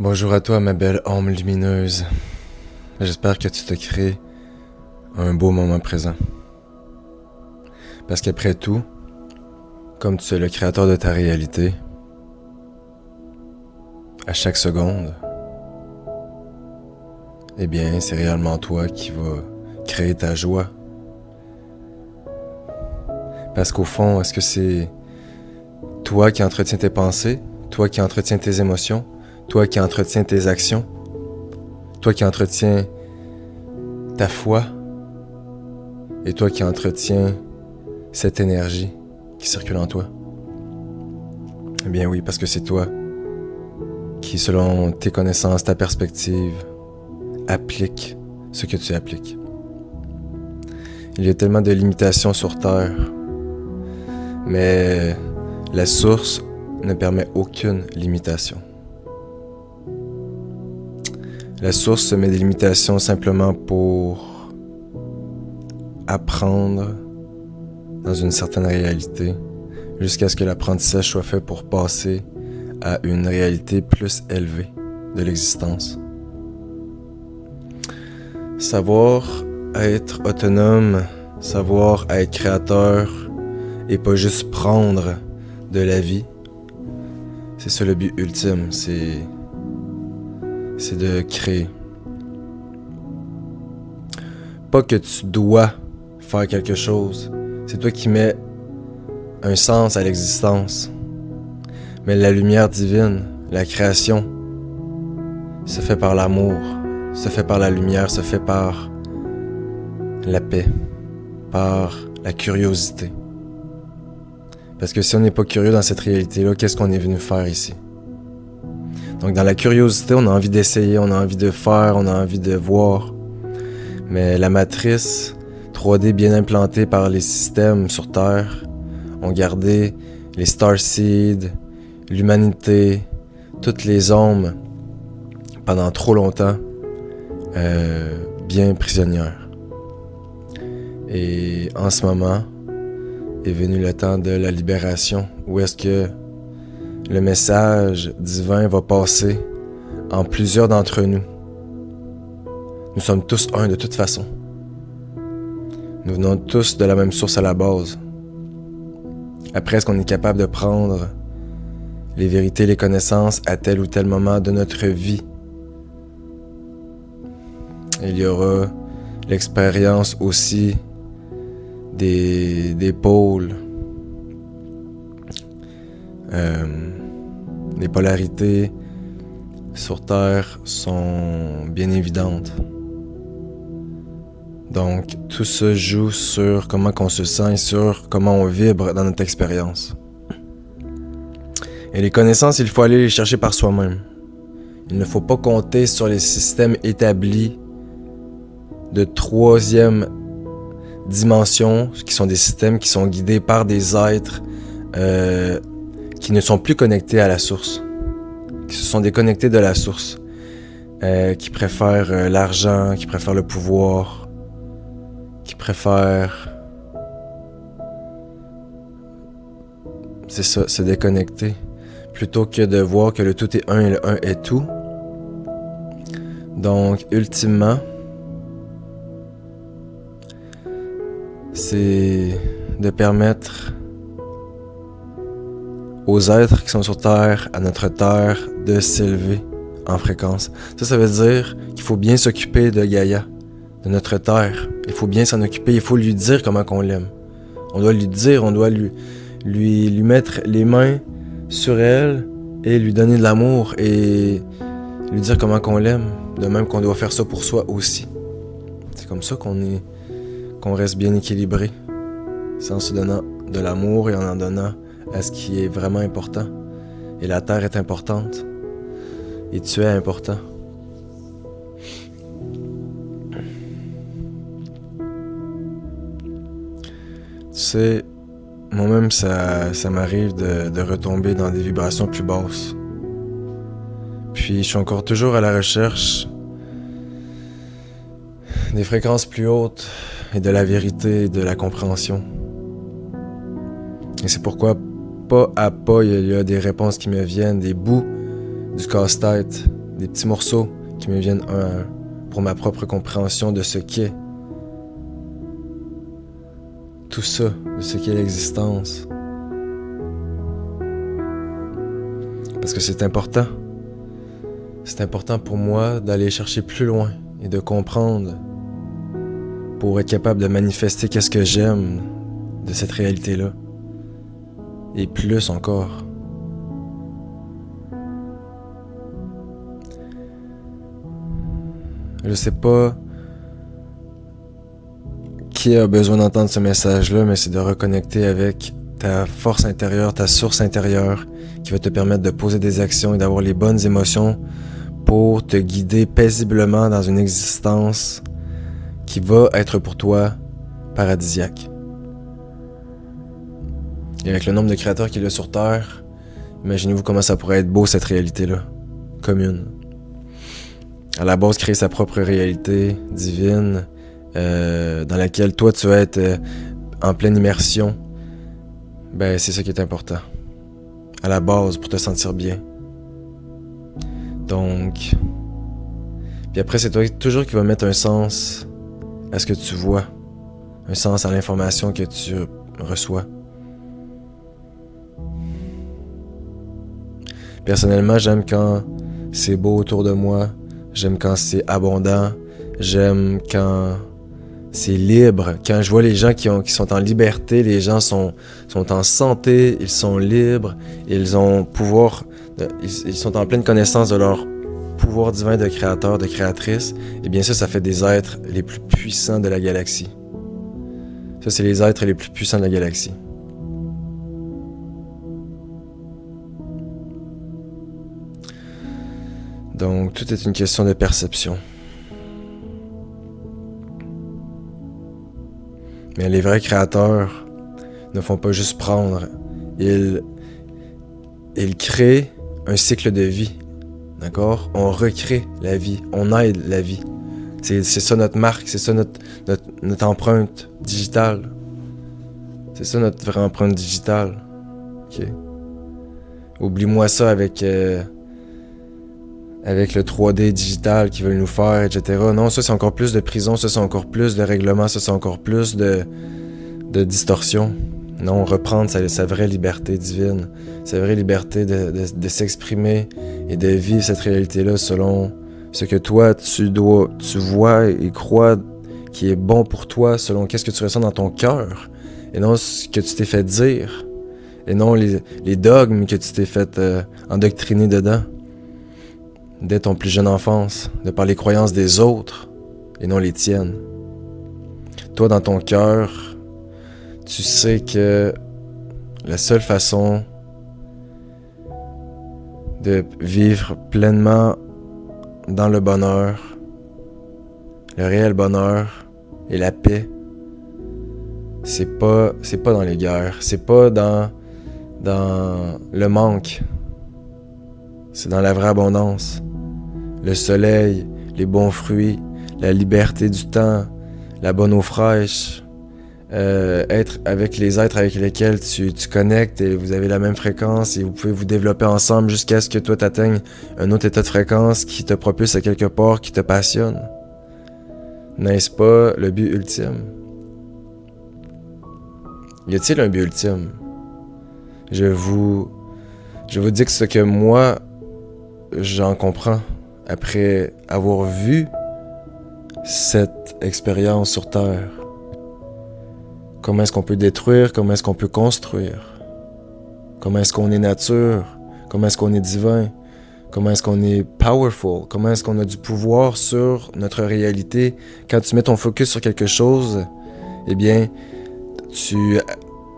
Bonjour à toi, ma belle âme lumineuse. J'espère que tu te crées un beau moment présent. Parce qu'après tout, comme tu es le créateur de ta réalité, à chaque seconde, eh bien, c'est réellement toi qui vas créer ta joie. Parce qu'au fond, est-ce que c'est toi qui entretiens tes pensées, toi qui entretiens tes émotions, toi qui entretiens tes actions, toi qui entretiens ta foi, et toi qui entretiens cette énergie qui circule en toi? Eh bien oui, parce que c'est toi qui, selon tes connaissances, ta perspective, applique ce que tu appliques. Il y a tellement de limitations sur Terre, mais la source ne permet aucune limitation. La source se met des limitations simplement pour apprendre dans une certaine réalité, jusqu'à ce que l'apprentissage soit fait pour passer à une réalité plus élevée de l'existence. Savoir être autonome, savoir être créateur et pas juste prendre de la vie, c'est ça le but ultime, c'est de créer. Pas que tu dois faire quelque chose, c'est toi qui mets un sens à l'existence. Mais la lumière divine, la création, se fait par l'amour, se fait par la lumière, se fait par la paix, par la curiosité. Parce que si on n'est pas curieux dans cette réalité-là, qu'est-ce qu'on est venu faire ici? Donc dans la curiosité, on a envie d'essayer, on a envie de faire, on a envie de voir. Mais la matrice 3D bien implantée par les systèmes sur Terre ont gardé les starseeds, l'humanité, toutes les hommes pendant trop longtemps bien prisonnières. Et en ce moment est venu le temps de la libération, où est-ce que le message divin va passer en plusieurs d'entre nous. Nous sommes tous un de toute façon. Nous venons tous de la même source à la base. Après, est-ce qu'on est capable de prendre les vérités, les connaissances à tel ou tel moment de notre vie? Il y aura l'expérience aussi des pôles, les polarités sur Terre sont bien évidentes. Donc, tout se joue sur comment on se sent et sur comment on vibre dans notre expérience. Et les connaissances, il faut aller les chercher par soi-même. Il ne faut pas compter sur les systèmes établis de troisième dimension, qui sont des systèmes qui sont guidés par des êtres qui ne sont plus connectés à la source, qui se sont déconnectés de la source, qui préfèrent l'argent, qui préfèrent le pouvoir, qui préfèrent, c'est ça, se déconnecter, plutôt que de voir que le tout est un et le un est tout. Donc, ultimement, c'est de permettre aux êtres qui sont sur Terre, à notre Terre, de s'élever en fréquence. Ça veut dire qu'il faut bien s'occuper de Gaïa, de notre Terre. Il faut bien s'en occuper, il faut lui dire comment qu'on l'aime. On doit lui dire, on doit lui mettre les mains sur elle et lui donner de l'amour et lui dire comment qu'on l'aime. De même qu'on doit faire ça pour soi aussi. C'est comme ça qu'on reste bien équilibré. C'est en se donnant de l'amour et en donnant à ce qui est vraiment important. Et la Terre est importante. Et tu es important. Tu sais, moi-même, ça m'arrive de retomber dans des vibrations plus basses. Puis, je suis encore toujours à la recherche des fréquences plus hautes et de la vérité et de la compréhension. Et c'est pourquoi, pas à pas, il y a des réponses qui me viennent, des bouts du casse-tête des petits morceaux qui me viennent un à un pour ma propre compréhension de ce qu'est tout ça, de ce qu'est l'existence. Parce que c'est important. C'est important pour moi d'aller chercher plus loin et de comprendre pour être capable de manifester qu'est-ce que j'aime de cette réalité-là. Et plus encore. Je sais pas qui a besoin d'entendre ce message-là, mais c'est de reconnecter avec ta force intérieure, ta source intérieure, qui va te permettre de poser des actions et d'avoir les bonnes émotions pour te guider paisiblement dans une existence qui va être pour toi paradisiaque. Et avec le nombre de créateurs qu'il y a sur Terre, imaginez-vous comment ça pourrait être beau cette réalité-là, commune. À la base, créer sa propre réalité divine, dans laquelle toi tu vas être en pleine immersion, ben c'est ça qui est important. À la base, pour te sentir bien. Donc, puis après c'est toi toujours qui va mettre un sens à ce que tu vois, un sens à l'information que tu reçois. Personnellement, j'aime quand c'est beau autour de moi, j'aime quand c'est abondant, j'aime quand c'est libre, quand je vois les gens qui sont en liberté, les gens sont en santé, ils sont libres, ils ont pouvoir, ils sont en pleine connaissance de leur pouvoir divin de créateur, de créatrice, et bien ça fait des êtres les plus puissants de la galaxie. Ça, c'est les êtres les plus puissants de la galaxie. Donc, tout est une question de perception. Mais les vrais créateurs ne font pas juste prendre. Ils créent un cycle de vie. D'accord? On recrée la vie. On aide la vie. C'est ça notre marque. C'est ça notre empreinte digitale. C'est ça notre vraie empreinte digitale. OK? Oublie-moi ça avec le 3D digital qu'ils veulent nous faire, etc. Non, ça c'est encore plus de prison, ça c'est encore plus de règlement, ça c'est encore plus de distorsion. Non, reprendre sa vraie liberté divine, sa vraie liberté de s'exprimer et de vivre cette réalité-là selon ce que toi tu vois et crois qui est bon pour toi, selon qu'est-ce que tu ressens dans ton cœur, et non ce que tu t'es fait dire, et non les dogmes que tu t'es fait endoctriner dedans. Dès ton plus jeune enfance, de par les croyances des autres et non les tiennes. Toi, dans ton cœur, tu sais que la seule façon de vivre pleinement dans le bonheur, le réel bonheur et la paix, c'est pas dans les guerres, c'est pas dans le manque, c'est dans la vraie abondance. Le soleil, les bons fruits, la liberté du temps, la bonne eau fraîche, être avec les êtres avec lesquels tu connectes et vous avez la même fréquence et vous pouvez vous développer ensemble jusqu'à ce que toi t'atteignes un autre état de fréquence qui te propulse à quelque part, qui te passionne. N'est-ce pas le but ultime? Y a-t-il un but ultime? Je vous dis que ce que moi, j'en comprends après avoir vu cette expérience sur Terre. Comment est-ce qu'on peut détruire? Comment est-ce qu'on peut construire? Comment est-ce qu'on est nature? Comment est-ce qu'on est divin? Comment est-ce qu'on est powerful? Comment est-ce qu'on a du pouvoir sur notre réalité? Quand tu mets ton focus sur quelque chose, eh bien,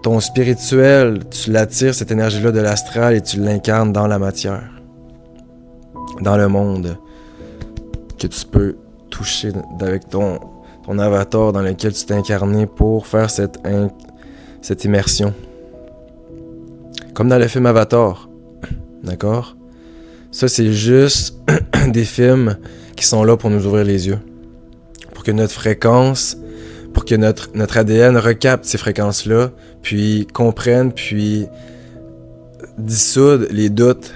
ton spirituel, tu l'attires, cette énergie-là de l'astral, et tu l'incarnes dans la matière. Dans le monde que tu peux toucher avec ton avatar dans lequel tu t'es incarné pour faire cette immersion. Comme dans le film Avatar. D'accord? Ça, c'est juste des films qui sont là pour nous ouvrir les yeux. Pour que notre fréquence, pour que notre ADN recapte ces, puis comprenne, puis dissoude les doutes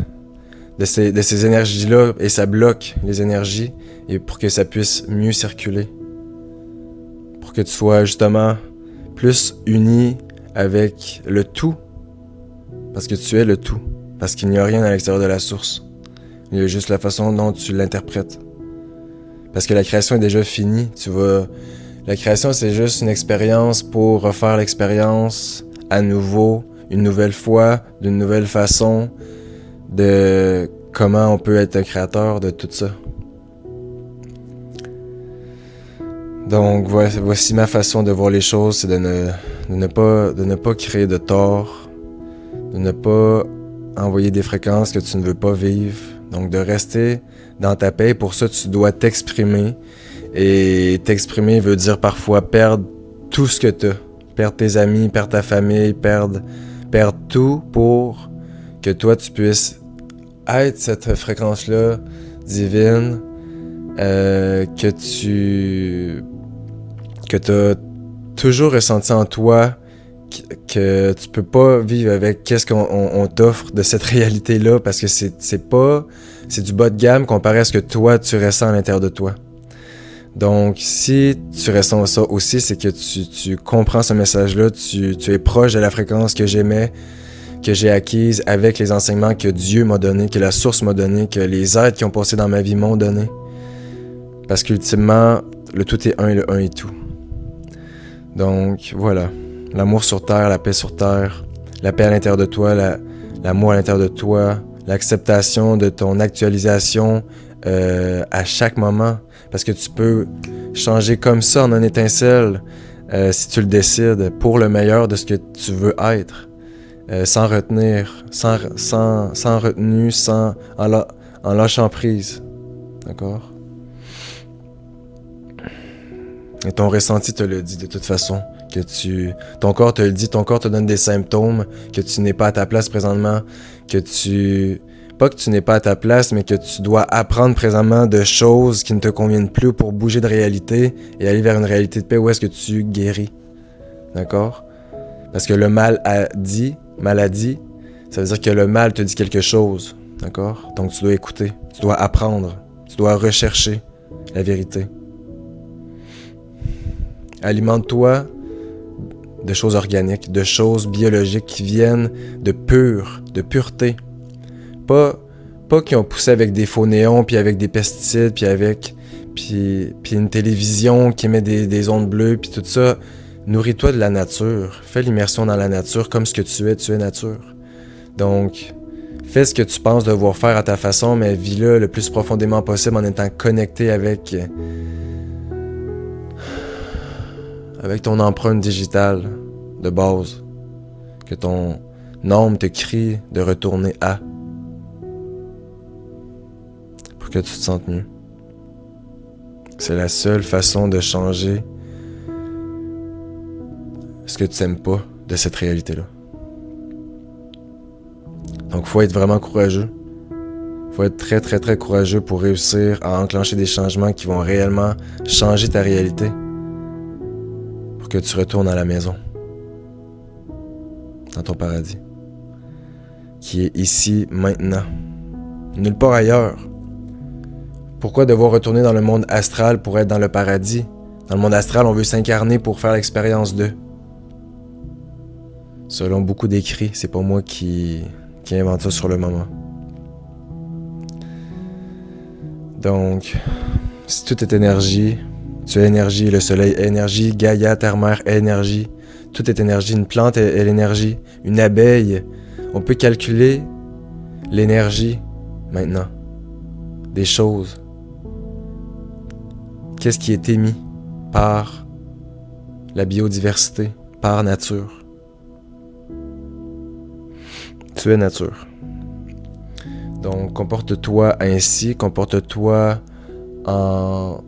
de ces énergies-là et ça bloque les énergies et pour que ça puisse mieux circuler. Pour que tu sois justement plus uni avec le tout. Parce que tu es le tout. Parce qu'il n'y a rien à l'extérieur de la source. Il y a juste la façon dont tu l'interprètes. Parce que la création est déjà finie. La création, c'est juste une expérience pour refaire l'expérience à nouveau, une nouvelle fois, d'une nouvelle façon, de comment on peut être un créateur de tout ça. Donc voici ma façon de voir les choses, c'est de ne pas créer de tort, de ne pas envoyer des fréquences que tu ne veux pas vivre, donc de rester dans ta paix. Pour ça, tu dois t'exprimer, et t'exprimer veut dire parfois perdre tout ce que tu as, perdre tes amis, perdre ta famille, perdre tout pour que toi tu puisses être cette fréquence-là divine que t'as toujours ressenti en toi, que tu peux pas vivre avec qu'est-ce qu'on t'offre de cette réalité-là, parce que c'est du bas de gamme comparé à ce que toi tu ressens à l'intérieur de toi. Donc si tu ressens ça aussi, c'est que tu comprends ce message-là, tu es proche de la fréquence que j'aimais, que j'ai acquise avec les enseignements que Dieu m'a donné, que la source m'a donné, que les êtres qui ont passé dans ma vie m'ont donné. Parce qu'ultimement, le tout est un et le un est tout. Donc voilà, l'amour sur terre, la paix sur terre, la paix à l'intérieur de toi, l'amour à l'intérieur de toi, l'acceptation de ton actualisation à chaque moment. Parce que tu peux changer comme ça en une étincelle si tu le décides, pour le meilleur de ce que tu veux être. Sans retenir, sans retenue, en lâchant prise. D'accord? Et ton ressenti te le dit de toute façon. Ton corps te le dit, ton corps te donne des symptômes, que tu n'es pas à ta place présentement, pas que tu n'es pas à ta place, mais que tu dois apprendre présentement de choses qui ne te conviennent plus pour bouger de réalité et aller vers une réalité de paix où est-ce que tu guéris. D'accord? Parce que le maladie, ça veut dire que le mal te dit quelque chose. D'accord? Donc tu dois écouter, tu dois apprendre, tu dois rechercher la vérité. Alimente-toi de choses organiques, de choses biologiques qui viennent de pureté. Pas qui ont poussé avec des faux néons, puis avec des pesticides, puis une télévision qui émet des ondes bleues, puis tout ça. Nourris-toi de la nature. Fais l'immersion dans la nature comme ce que tu es nature. Donc, fais ce que tu penses devoir faire à ta façon, mais vis-le le plus profondément possible en étant connecté avec ton empreinte digitale de base, que ton âme te crie de retourner à, pour que tu te sentes mieux. C'est la seule façon de changer ce que tu n'aimes pas de cette réalité-là. Donc, faut être vraiment courageux. Faut être très, très, très courageux pour réussir à enclencher des changements qui vont réellement changer ta réalité. Pour que tu retournes à la maison. Dans ton paradis. Qui est ici, maintenant. Nulle part ailleurs. Pourquoi devoir retourner dans le monde astral pour être dans le paradis? Dans le monde astral, on veut s'incarner pour faire l'expérience d'eux. Selon beaucoup d'écrits, c'est pas moi qui invente ça sur le moment. Donc, si tout est énergie, tu es énergie, le soleil est énergie, Gaïa, terre-mère est énergie, tout est énergie, une plante est l'énergie, une abeille, on peut calculer l'énergie maintenant, des choses. Qu'est-ce qui est émis par la biodiversité, par nature? Tu es nature. Donc, comporte-toi ainsi, comporte-toi en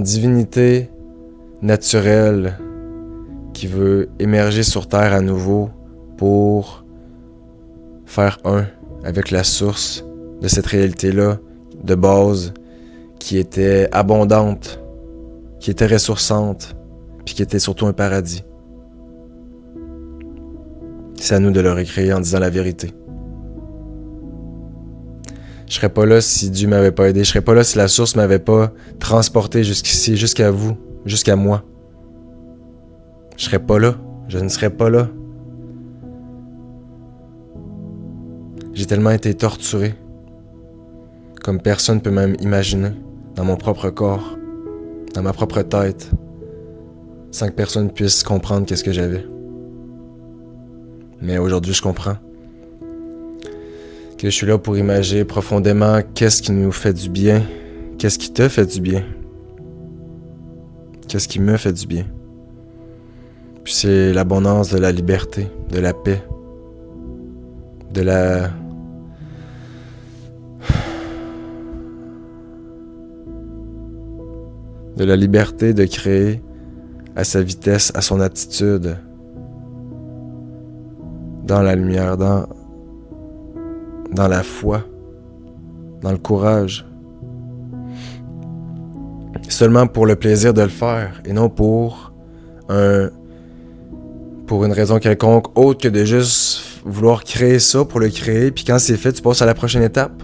divinité naturelle qui veut émerger sur Terre à nouveau pour faire un avec la source de cette réalité-là de base qui était abondante, qui était ressourçante, puis qui était surtout un paradis. C'est à nous de le recréer en disant la vérité. Je serais pas là si Dieu m'avait pas aidé. Je serais pas là si la source m'avait pas transporté jusqu'ici, jusqu'à vous, jusqu'à moi. Je serais pas là. Je ne serais pas là. J'ai tellement été torturé, comme personne peut même imaginer, dans mon propre corps, dans ma propre tête, sans que personne puisse comprendre qu'est-ce que j'avais. Mais aujourd'hui, je comprends que je suis là pour imaginer profondément qu'est-ce qui nous fait du bien, qu'est-ce qui te fait du bien, qu'est-ce qui me fait du bien. Puis c'est l'abondance de la liberté, de la paix, de la liberté de créer à sa vitesse, à son attitude, dans la lumière, dans la foi, dans le courage. Seulement pour le plaisir de le faire et non pour une raison quelconque autre que de juste vouloir créer ça pour le créer, puis quand c'est fait, tu passes à la prochaine étape.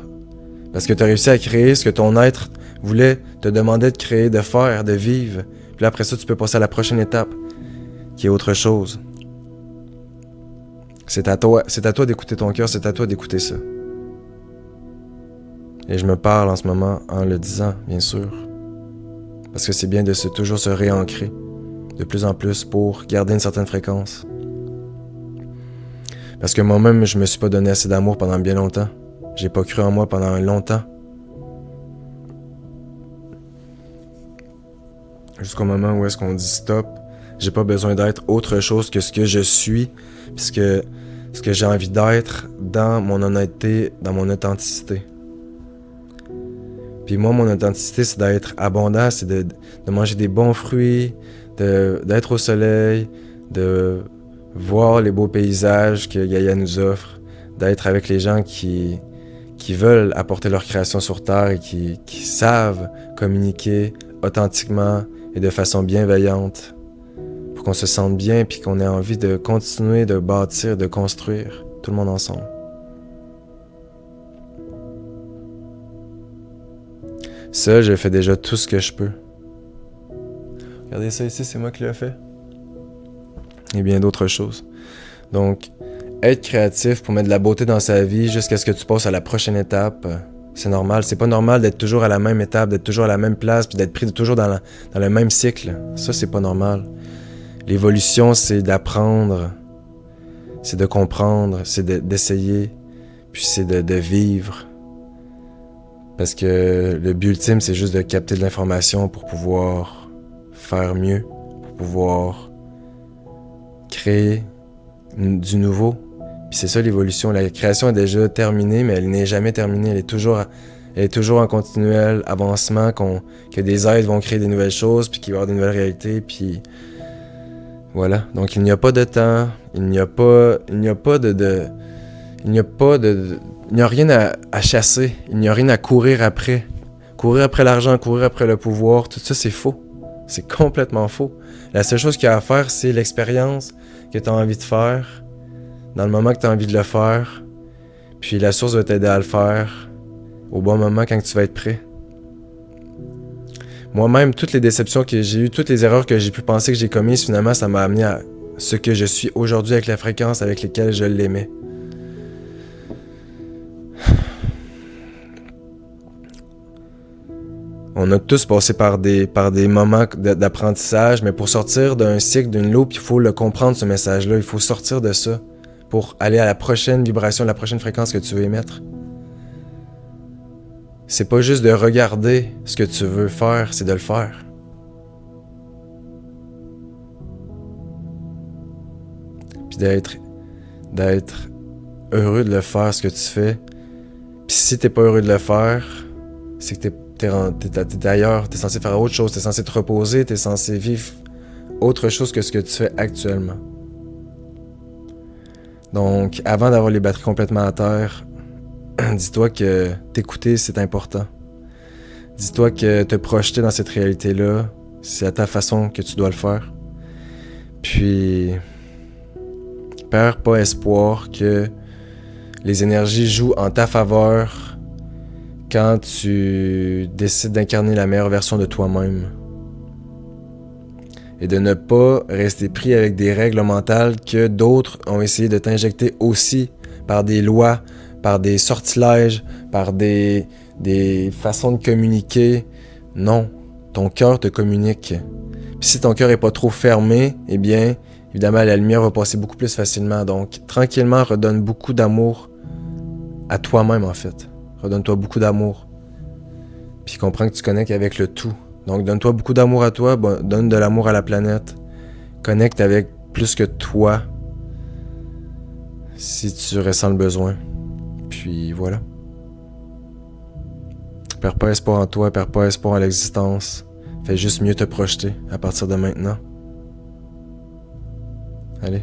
Parce que tu as réussi à créer ce que ton être voulait, te demandait de créer, de faire, de vivre. Puis là, après ça, tu peux passer à la prochaine étape, qui est autre chose. C'est à toi d'écouter ton cœur, c'est à toi d'écouter ça. Et je me parle en ce moment en le disant, bien sûr. Parce que c'est bien de toujours se réancrer de plus en plus pour garder une certaine fréquence. Parce que moi-même, je me suis pas donné assez d'amour pendant bien longtemps. J'ai pas cru en moi pendant longtemps. Jusqu'au moment où est-ce qu'on dit stop, j'ai pas besoin d'être autre chose que ce que je suis, puisque ce que j'ai envie d'être dans mon honnêteté, dans mon authenticité. Puis moi, mon authenticité, c'est d'être abondant, c'est de manger des bons fruits, d'être au soleil, de voir les beaux paysages que Gaïa nous offre, d'être avec les gens qui veulent apporter leur création sur Terre et qui savent communiquer authentiquement et de façon bienveillante pour qu'on se sente bien puis qu'on ait envie de continuer de bâtir, de construire, tout le monde ensemble. Ça, je fais déjà tout ce que je peux. Regardez ça ici, c'est moi qui l'ai fait. Et bien d'autres choses. Donc, être créatif pour mettre de la beauté dans sa vie jusqu'à ce que tu passes à la prochaine étape, c'est normal. C'est pas normal d'être toujours à la même étape, d'être toujours à la même place, puis d'être pris toujours dans le même cycle. Ça, c'est pas normal. L'évolution, c'est d'apprendre, c'est de comprendre, c'est d'essayer, puis c'est de vivre. Parce que le but ultime, c'est juste de capter de l'information pour pouvoir faire mieux, pour pouvoir créer du nouveau. Puis c'est ça l'évolution. La création est déjà terminée, mais elle n'est jamais terminée. Elle est toujours en continuel avancement, que des êtres vont créer des nouvelles choses, puis qu'il va y avoir des nouvelles réalités, puis voilà. Donc il n'y a pas de temps, il n'y a rien à chasser, il n'y a rien à courir après. Courir après l'argent, courir après le pouvoir, tout ça c'est faux. C'est complètement faux. La seule chose qu'il y a à faire, c'est l'expérience que tu as envie de faire, dans le moment que tu as envie de le faire, puis la source va t'aider à le faire au bon moment quand tu vas être prêt. Moi-même, toutes les déceptions que j'ai eues, toutes les erreurs que j'ai pu penser que j'ai commises, finalement, ça m'a amené à ce que je suis aujourd'hui avec la fréquence avec laquelle je l'aimais. On a tous passé par des moments d'apprentissage, mais pour sortir d'un cycle, d'une loupe, il faut le comprendre, ce message-là. Il faut sortir de ça pour aller à la prochaine vibration, la prochaine fréquence que tu veux émettre. C'est pas juste de regarder ce que tu veux faire, c'est de le faire. Puis d'être heureux de le faire, ce que tu fais. Puis si t'es pas heureux de le faire, c'est que t'es ailleurs, t'es censé faire autre chose, t'es censé te reposer, t'es censé vivre autre chose que ce que tu fais actuellement. Donc, avant d'avoir les batteries complètement à terre, dis-toi que t'écouter, c'est important. Dis-toi que te projeter dans cette réalité-là, c'est à ta façon que tu dois le faire. Puis, perds pas espoir que les énergies jouent en ta faveur quand tu décides d'incarner la meilleure version de toi-même et de ne pas rester pris avec des règles mentales que d'autres ont essayé de t'injecter aussi par des lois, par des sortilèges, par des façons de communiquer. Non, ton cœur te communique. Puis si ton cœur est pas trop fermé, eh bien, évidemment, la lumière va passer beaucoup plus facilement. Donc, tranquillement, redonne beaucoup d'amour à toi-même, en fait. Redonne-toi beaucoup d'amour. Puis comprends que tu connectes avec le tout. Donc, donne-toi beaucoup d'amour à toi, donne de l'amour à la planète. Connecte avec plus que toi, si tu ressens le besoin. Puis voilà. Perds pas espoir en toi, perds pas espoir en l'existence. Fais juste mieux te projeter à partir de maintenant. Allez.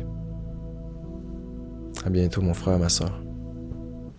À bientôt, mon frère, ma soeur.